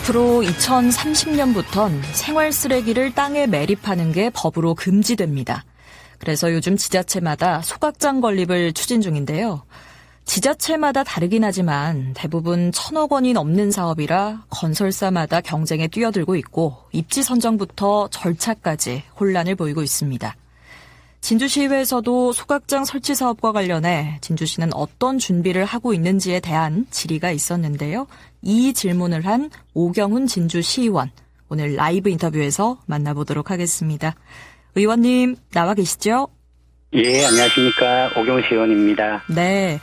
앞으로 2030년부턴 생활 쓰레기를 땅에 매립하는 게 법으로 금지됩니다. 그래서 요즘 지자체마다 소각장 건립을 추진 중인데요. 지자체마다 다르긴 하지만 대부분 1,000억 원이 넘는 사업이라 건설사마다 경쟁에 뛰어들고 있고 입지 선정부터 절차까지 혼란을 보이고 있습니다. 진주시의회에서도 소각장 설치 사업과 관련해 진주시는 어떤 준비를 하고 있는지에 대한 질의가 있었는데요. 이 질문을 한 오경훈 진주시의원, 오늘 라이브 인터뷰에서 만나보도록 하겠습니다. 의원님 나와 계시죠? 예, 안녕하십니까. 오경훈 시의원입니다. 네.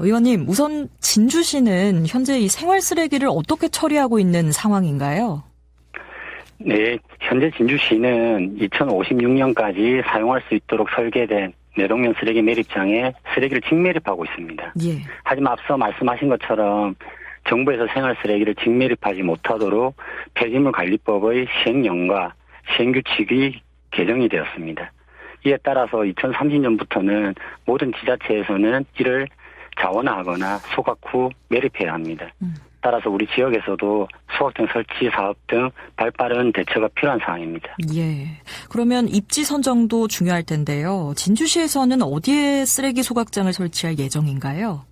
의원님, 우선 진주시는 현재 이 생활 쓰레기를 어떻게 처리하고 있는 상황인가요? 네, 현재 진주시는 2056년까지 사용할 수 있도록 설계된 내동면 쓰레기 매립장에 쓰레기를 직매립하고 있습니다. 예. 하지만 앞서 말씀하신 것처럼 정부에서 생활 쓰레기를 직매립하지 못하도록 폐기물관리법의 시행령과 시행규칙이 개정이 되었습니다. 이에 따라서 2030년부터는 모든 지자체에서는 이를 자원화하거나 소각 후 매립해야 합니다. 따라서 우리 지역에서도 소각장 설치 사업 등 발빠른 대처가 필요한 상황입니다. 예. 그러면 입지 선정도 중요할 텐데요. 진주시에서는 어디에 쓰레기 소각장을 설치할 예정인가요?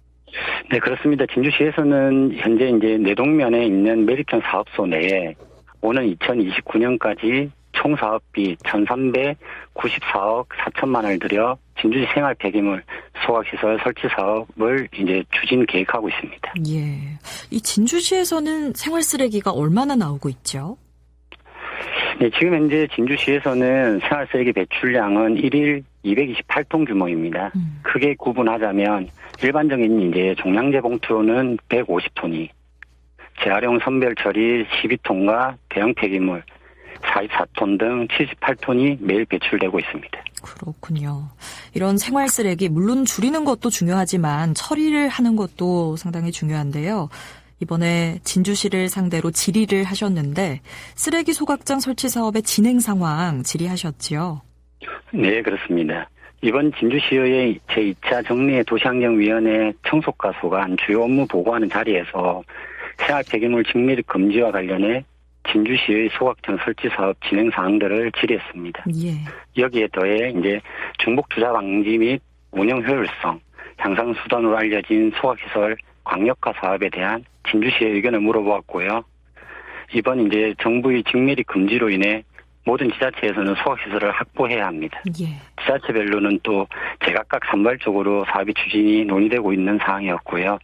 네, 그렇습니다. 진주시에서는 현재 이제 내동면에 있는 매립장 사업소 내에 오는 2029년까지 총 사업비 1,394억 4천만 원을 들여 진주시 생활 폐기물 소각시설 설치 사업을 이제 추진 계획하고 있습니다. 예. 이 진주시에서는 생활 쓰레기가 얼마나 나오고 있죠? 네, 지금 현재 진주시에서는 생활 쓰레기 배출량은 1일 228톤 규모입니다. 크게 구분하자면 일반적인 이제 종량제 봉투로는 150톤이, 재활용 선별 처리 12톤과 대형 폐기물 44톤 등 78톤이 매일 배출되고 있습니다. 그렇군요. 이런 생활 쓰레기 물론 줄이는 것도 중요하지만 처리를 하는 것도 상당히 중요한데요. 이번에 진주시를 상대로 질의를 하셨는데 쓰레기 소각장 설치 사업의 진행 상황 질의하셨지요? 네, 그렇습니다. 이번 진주시의 제2차 정리의 도시환경위원회 청소과 소관 주요 업무 보고하는 자리에서 생활 폐기물 직매립 금지와 관련해 진주시의 소각장 설치 사업 진행 사항들을 질의했습니다. 예. 여기에 더해 이제 중복 투자 방지 및 운영 효율성 향상 수단으로 알려진 소각시설 광역화 사업에 대한 진주시의 의견을 물어보았고요. 이번 이제 정부의 직매립 금지로 인해 모든 지자체에서는 소각시설을 확보해야 합니다. 예. 지자체별로는 또 제각각 산발적으로 사업이 추진이 논의되고 있는 사항이었고요.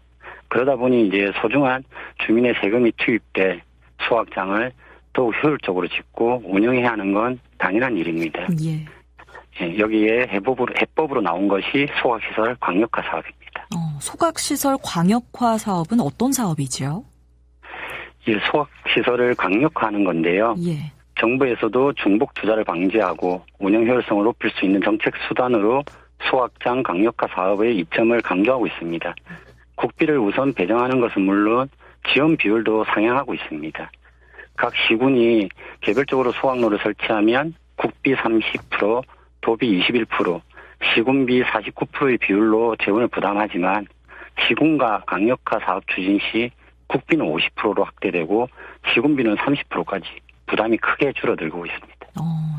그러다 보니 이제 소중한 주민의 세금이 투입돼 소각장을 더욱 효율적으로 짓고 운영해야 하는 건 당연한 일입니다. 예. 예, 여기에 해법으로 나온 것이 소각시설 광역화 사업입니다. 소각시설 광역화 사업은 어떤 사업이죠? 이 소각시설을 광역화하는 건데요. 예. 정부에서도 중복 투자를 방지하고 운영 효율성을 높일 수 있는 정책 수단으로 소각장 광역화 사업의 이점을 강조하고 있습니다. 국비를 우선 배정하는 것은 물론 지원 비율도 상향하고 있습니다. 각 시군이 개별적으로 소각로를 설치하면 국비 30%, 도비 21%, 시군비 49%의 비율로 재원을 부담하지만 시군과 강력화 사업 추진 시 국비는 50%로 확대되고 시군비는 30%까지 부담이 크게 줄어들고 있습니다.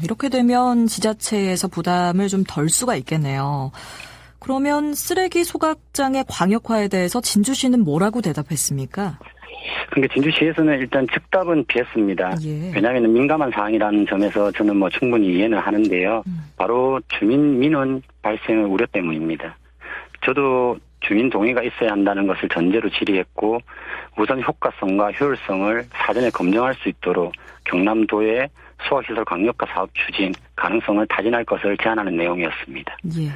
이렇게 되면 지자체에서 부담을 좀 덜 수가 있겠네요. 그러면 쓰레기 소각장의 광역화에 대해서 진주시는 뭐라고 대답했습니까? 그러니까 진주시에서는 일단 즉답은 피했습니다. 예. 왜냐하면 민감한 사항이라는 점에서 저는 충분히 이해는 하는데요. 바로 주민 민원 발생의 우려 때문입니다. 저도 주민 동의가 있어야 한다는 것을 전제로 질의했고 우선 효과성과 효율성을 사전에 검증할 수 있도록 경남도의 소각시설 광역화 사업 추진 가능성을 타진할 것을 제안하는 내용이었습니다. 예.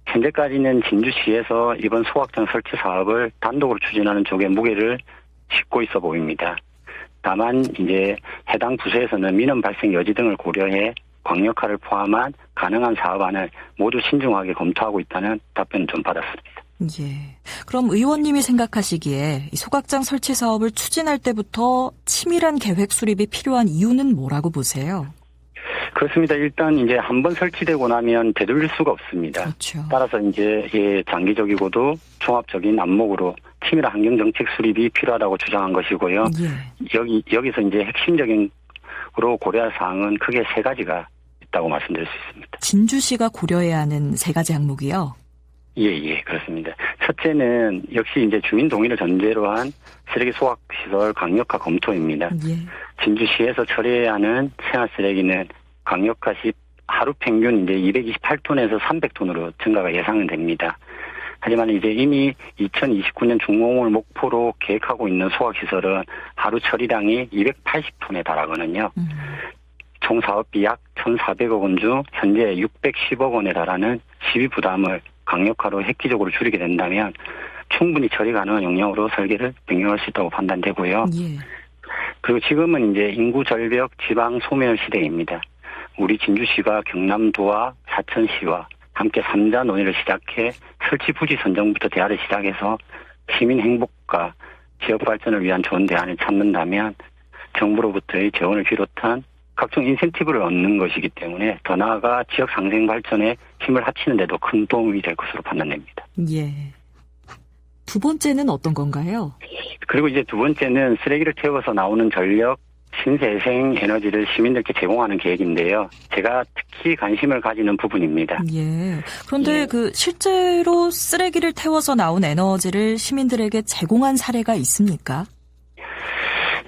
현재까지는 진주시에서 이번 소각장 설치 사업을 단독으로 추진하는 쪽에 무게를 싣고 있어 보입니다. 다만 이제 해당 부서에서는 민원 발생 여지 등을 고려해 광역화를 포함한 가능한 사업안을 모두 신중하게 검토하고 있다는 답변을 좀 받았습니다. 예. 그럼 의원님이 생각하시기에 이 소각장 설치 사업을 추진할 때부터 치밀한 계획 수립이 필요한 이유는 뭐라고 보세요? 그렇습니다. 일단 이제 한번 설치되고 나면 되돌릴 수가 없습니다. 그렇죠. 따라서 이제 장기적이고도 종합적인 안목으로 치밀한 환경정책 수립이 필요하다고 주장한 것이고요. 예. 여기서 이제 핵심적으로 고려할 사항은 크게 세 가지가 있다고 말씀드릴 수 있습니다. 진주시가 고려해야 하는 세 가지 항목이요? 예, 그렇습니다. 첫째는 역시 이제 주민 동의를 전제로 한 쓰레기 소각시설 강력화 검토입니다. 예. 진주시에서 처리해야 하는 생활 쓰레기는 강력화 시 하루 평균 이제 228톤에서 300톤으로 증가가 예상은 됩니다. 하지만 이제 이미 2029년 준공을 목표로 계획하고 있는 소각시설은 하루 처리량이 280톤에 달하거든요. 총 사업비 약 1,400억 원 중 현재 610억 원에 달하는 시비 부담을 강력화로 획기적으로 줄이게 된다면 충분히 처리 가능한 용량으로 설계를 변경할 수 있다고 판단되고요. 예. 그리고 지금은 이제 인구 절벽 지방 소멸 시대입니다. 우리 진주시가 경남도와 사천시와 함께 3자 논의를 시작해 설치 부지 선정부터 대화를 시작해서 시민 행복과 지역 발전을 위한 좋은 대안을 찾는다면 정부로부터의 재원을 비롯한 각종 인센티브를 얻는 것이기 때문에 더 나아가 지역 상생 발전에 힘을 합치는 데도 큰 도움이 될 것으로 판단됩니다. 예. 두 번째는 어떤 건가요? 그리고 이제 두 번째는 쓰레기를 태워서 나오는 전력, 신재생 에너지를 시민들께 제공하는 계획인데요. 제가 특히 관심을 가지는 부분입니다. 예. 그런데 예. 실제로 쓰레기를 태워서 나온 에너지를 시민들에게 제공한 사례가 있습니까?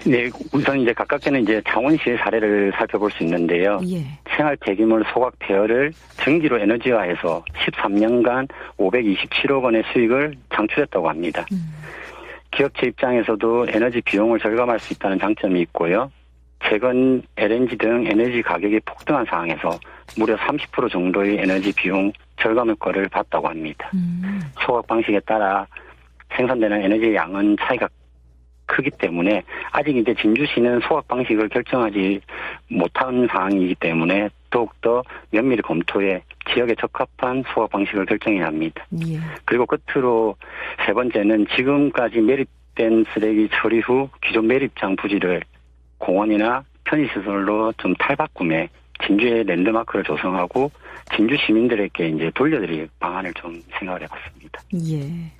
네, 우선 이제 가깝게는 이제 창원시의 사례를 살펴볼 수 있는데요. 예. 생활 폐기물 소각 폐허를 전기로 에너지화해서 13년간 527억 원의 수익을 창출했다고 합니다. 기업체 입장에서도 에너지 비용을 절감할 수 있다는 장점이 있고요. 최근 LNG 등 에너지 가격이 폭등한 상황에서 무려 30% 정도의 에너지 비용 절감 효과를 봤다고 합니다. 소각 방식에 따라 생산되는 에너지의 양은 차이가 크기 때문에 아직 이제 진주시는 소각 방식을 결정하지 못한 상황이기 때문에 더욱더 면밀히 검토해 지역에 적합한 소각 방식을 결정해야 합니다. 예. 그리고 끝으로 세 번째는 지금까지 매립된 쓰레기 처리 후 기존 매립장 부지를 공원이나 편의시설로 좀 탈바꿈해 진주의 랜드마크를 조성하고 진주 시민들에게 이제 돌려드릴 방안을 좀 생각을 해봤습니다. 예.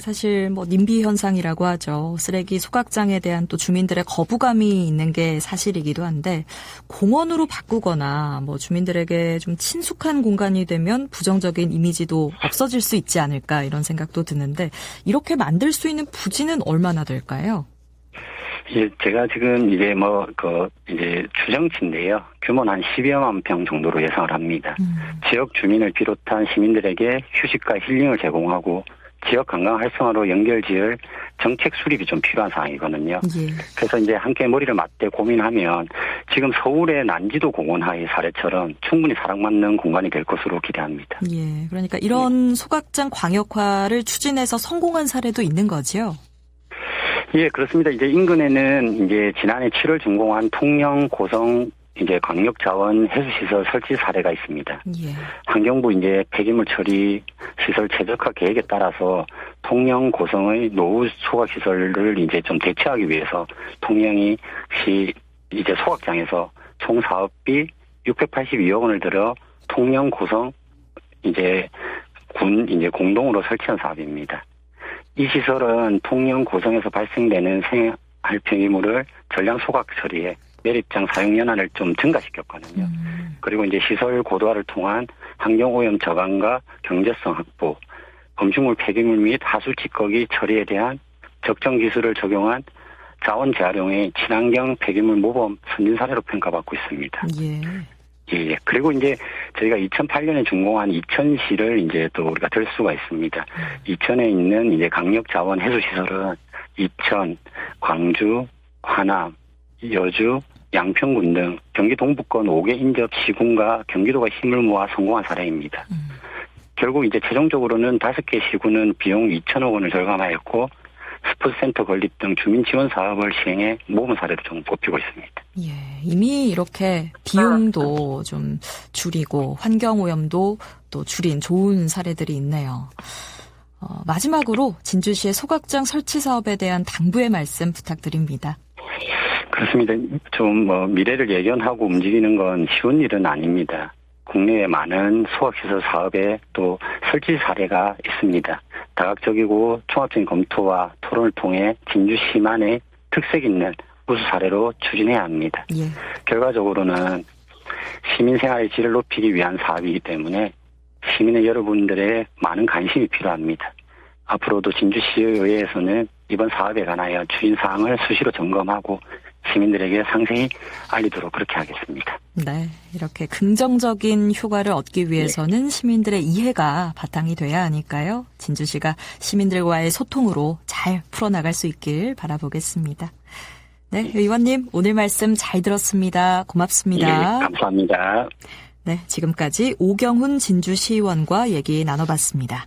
사실 님비 현상이라고 하죠. 쓰레기 소각장에 대한 또 주민들의 거부감이 있는 게 사실이기도 한데 공원으로 바꾸거나 주민들에게 좀 친숙한 공간이 되면 부정적인 이미지도 없어질 수 있지 않을까 이런 생각도 드는데 이렇게 만들 수 있는 부지는 얼마나 될까요? 예, 제가 지금 이제 이제 추정치인데요. 규모는 한 10여만 평 정도로 예상을 합니다. 지역 주민을 비롯한 시민들에게 휴식과 힐링을 제공하고 지역 관광 활성화로 연결지을 정책 수립이 좀 필요한 상황이거든요. 예. 그래서 이제 함께 머리를 맞대 고민하면 지금 서울의 난지도 공원하의 사례처럼 충분히 사랑받는 공간이 될 것으로 기대합니다. 예. 그러니까 이런 소각장 광역화를 추진해서 성공한 사례도 있는 거죠? 예, 그렇습니다. 이제 인근에는 이제 지난해 7월 준공한 통영 고성 이제 광역자원 해수시설 설치 사례가 있습니다. 예. 환경부 이제 폐기물 처리 시설 최적화 계획에 따라서 통영 고성의 노후 소각 시설을 이제 좀 대체하기 위해서 통영이 시 이제 소각장에서 총 사업비 682억 원을 들여 통영 고성 이제 군 이제 공동으로 설치한 사업입니다. 이 시설은 통영 고성에서 발생되는 생활 폐기물을 전량 소각 처리해 매립장 사용 연한을 좀 증가시켰거든요. 그리고 이제 시설 고도화를 통한 환경오염 저감과 경제성 확보, 음식물 폐기물 및 하수 찌꺼기 처리에 대한 적정 기술을 적용한 자원 재활용의 친환경 폐기물 모범 선진 사례로 평가받고 있습니다. 예. 그리고 이제 저희가 2008년에 준공한 이천시를 이제 또 우리가 들 수가 있습니다. 이천에 있는 이제 강력 자원 해수 시설은 이천, 광주, 화남, 여주, 양평군 등 경기 동부권 5개 인접 시군과 경기도가 힘을 모아 성공한 사례입니다. 결국 이제 최종적으로는 5개 시군은 비용 2천억 원을 절감하였고 스포츠센터 건립 등 주민 지원 사업을 시행해 모범 사례로 좀 뽑히고 있습니다. 예, 이미 이렇게 비용도 좀 줄이고 환경오염도 또 줄인 좋은 사례들이 있네요. 마지막으로 진주시의 소각장 설치 사업에 대한 당부의 말씀 부탁드립니다. 그렇습니다. 좀 미래를 예견하고 움직이는 건 쉬운 일은 아닙니다. 국내에 많은 소각시설 사업에 또 설치 사례가 있습니다. 다각적이고 종합적인 검토와 토론을 통해 진주시만의 특색 있는 우수 사례로 추진해야 합니다. 예. 결과적으로는 시민 생활의 질을 높이기 위한 사업이기 때문에 시민의 여러분들의 많은 관심이 필요합니다. 앞으로도 진주시의회에서는 이번 사업에 관하여 추진 사항을 수시로 점검하고 시민들에게 상세히 알리도록 그렇게 하겠습니다. 네, 이렇게 긍정적인 효과를 얻기 위해서는 시민들의 이해가 바탕이 돼야 하니까요. 진주시가 시민들과의 소통으로 잘 풀어나갈 수 있길 바라보겠습니다. 네, 의원님 오늘 말씀 잘 들었습니다. 고맙습니다. 예, 감사합니다. 네, 지금까지 오경훈 진주시의원과 얘기 나눠봤습니다.